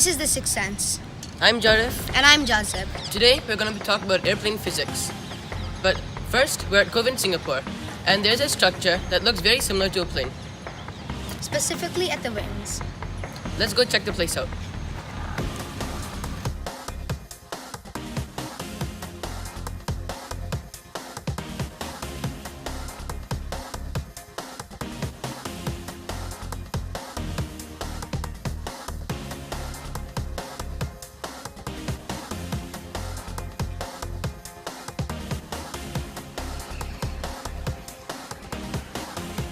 This is The Sixth Sense. I'm Jarif. And I'm Joseph. Today we're going to be talking about airplane physics. But first, we're at Kovan, Singapore, and there's a structure that looks very similar to a plane. Specifically at the wings. Let's go check the place out.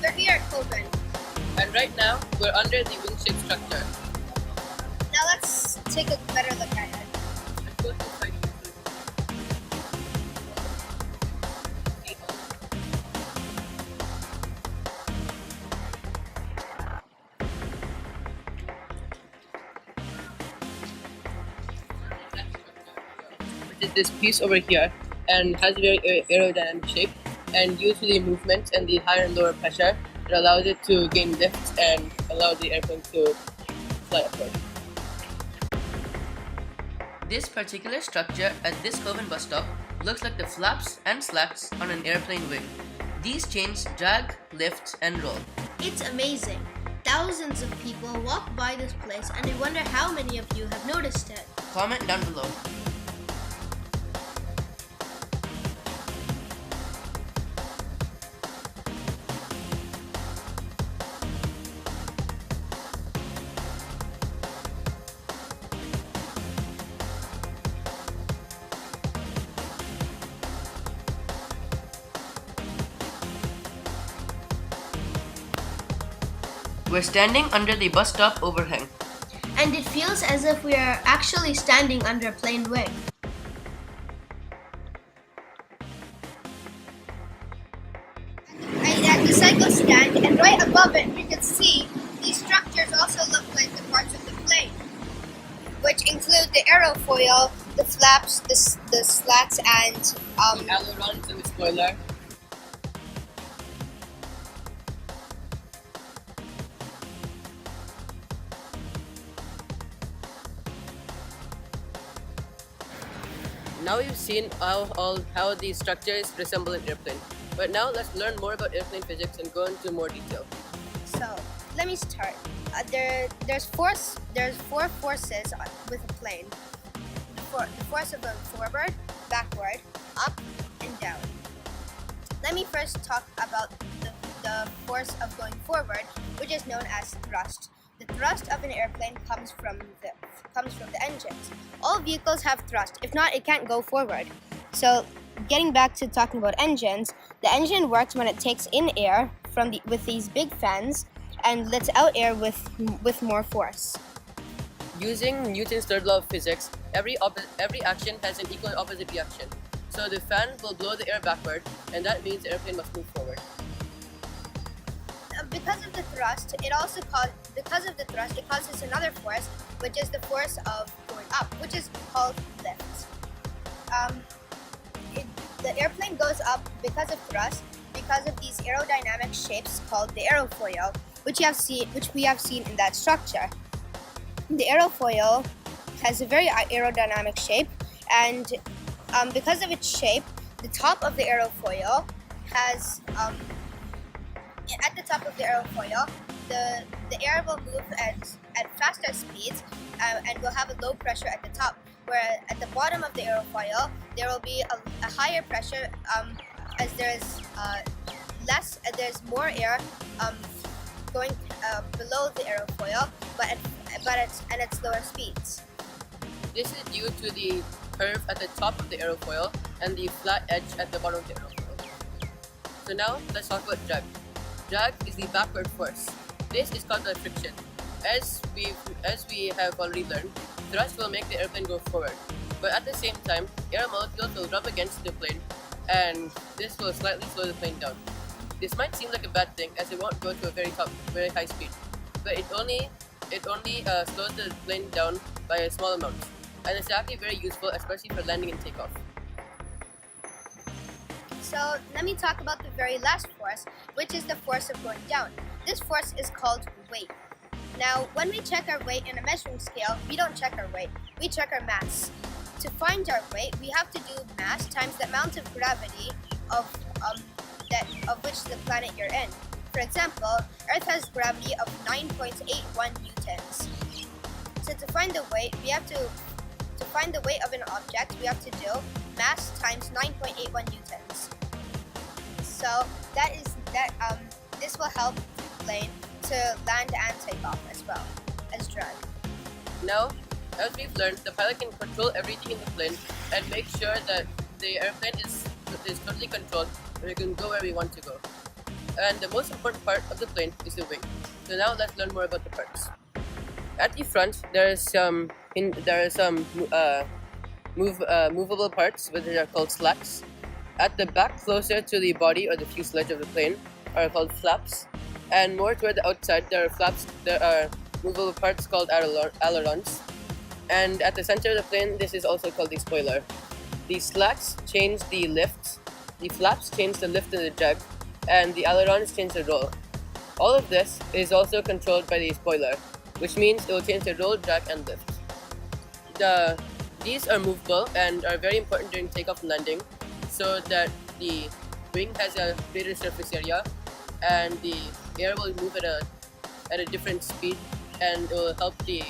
We're here at Kovan. And right now, we're under the wing-shaped structure. Now let's take a better look at it. Let's go to the side. Which is this piece over here, and has a very aerodynamic shape, and due to the movement and the higher and lower pressure, it allows it to gain lift and allow the airplane to fly upward. This particular structure at this Kovan bus stop looks like the flaps and slats on an airplane wing. These chains drag, lift, and roll. It's amazing. Thousands of people walk by this place, and I wonder how many of you have noticed it. Comment down below. We're standing under the bus stop overhang. And it feels as if we are actually standing under a plane wing. At the cycle stand, and right above it, you can see these structures also look like the parts of the plane, which include the aerofoil, the flaps, the slats, and The ailerons and the spoiler. Now we've seen how these structures resemble an airplane. But now let's learn more about airplane physics and go into more detail. So let me start. There's four forces with a plane. The force of going forward, backward, up, and down. Let me first talk about the force of going forward, which is known as thrust. The thrust of an airplane comes from the engines. All vehicles have thrust. If not, it can't go forward. So, getting back to talking about engines, the engine works when it takes in air with these big fans and lets out air with more force. Using Newton's third law of physics, every action has an equal and opposite reaction. So the fan will blow the air backward, and that means the airplane must move forward. Because of the thrust, it causes another force, which is the force of going up, which is called lift. The airplane goes up because of thrust, because of these aerodynamic shapes called the aerofoil, which we have seen in that structure. The aerofoil has a very aerodynamic shape, and because of its shape, the top of the aerofoil has at the top of the aerofoil, the air will move at faster speeds and will have a low pressure at the top, where at the bottom of the aerofoil there will be a higher pressure as there's more air going below the aerofoil, but at its lower speeds. This is due to the curve at the top of the aerofoil and the flat edge at the bottom of the aerofoil. So now let's talk about drag. Drag is the backward force. This is called by friction. As we have already learned, thrust will make the airplane go forward. But at the same time, air molecules will rub against the plane, and this will slightly slow the plane down. This might seem like a bad thing, as it won't go to a very high speed, but it only slows the plane down by a small amount, and it's actually very useful, especially for landing and takeoff. So let me talk about the very last force, which is the force of going down. This force is called weight. Now, when we check our weight in a measuring scale, we don't check our weight, we check our mass. To find our weight, we have to do mass times the amount of gravity of which the planet you're in. For example, Earth has gravity of 9.81 newtons. So to find the weight, to find the weight of an object, we have to do mass times 9.81 newtons. So this will help the plane to land and take off as well as drag. Now, as we've learned, the pilot can control everything in the plane and make sure that the airplane is totally controlled and we can go where we want to go. And the most important part of the plane is the wing. So now let's learn more about the parts. At the front, there are some movable parts, which are called slats. At the back, closer to the body or the fuselage of the plane, are called flaps. And more toward the outside, there are movable parts called ailerons. And at the center of the plane, this is also called the spoiler. The slats change the lift, the flaps change the lift and the drag, and the ailerons change the roll. All of this is also controlled by the spoiler, which means it will change the roll, drag, and lift. These are movable and are very important during takeoff and landing, so that the wing has a greater surface area, and the air will move at a different speed, and it will help the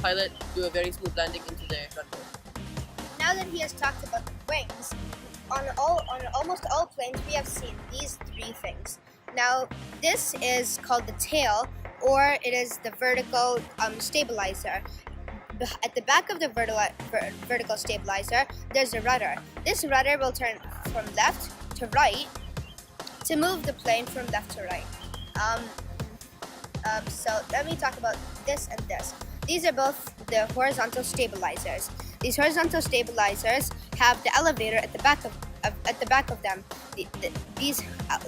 pilot do a very smooth landing into the runway. Now that he has talked about the wings, on almost all planes we have seen these three things. Now this is called the tail, or it is the vertical stabilizer. At the back of the vertical stabilizer, there's a rudder. This rudder will turn from left to right to move the plane from left to right. So let me talk about this and this. These are both the horizontal stabilizers. These horizontal stabilizers have the elevator at the back of them.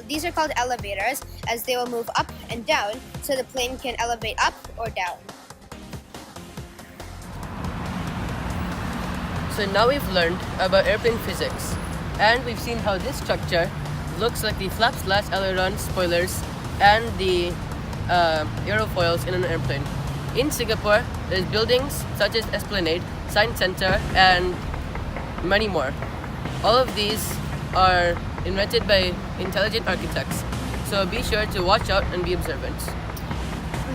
These are called elevators, as they will move up and down, so the plane can elevate up or down. So now we've learned about airplane physics, and we've seen how this structure looks like the flaps, slats, ailerons, spoilers, and the aerofoils in an airplane. In Singapore, there's buildings such as Esplanade, Science Center, and many more. All of these are invented by intelligent architects, so be sure to watch out and be observant.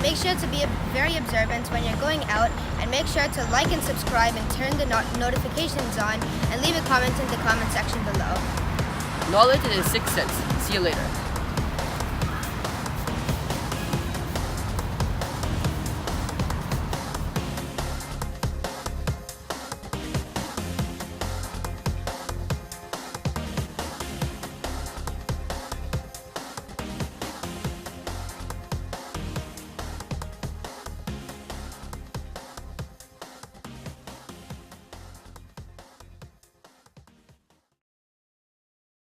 Make sure to be very observant when you're going out, and make sure to like and subscribe and turn the notifications on, and leave a comment in the comment section below. Knowledge is a sixth sense. See you later.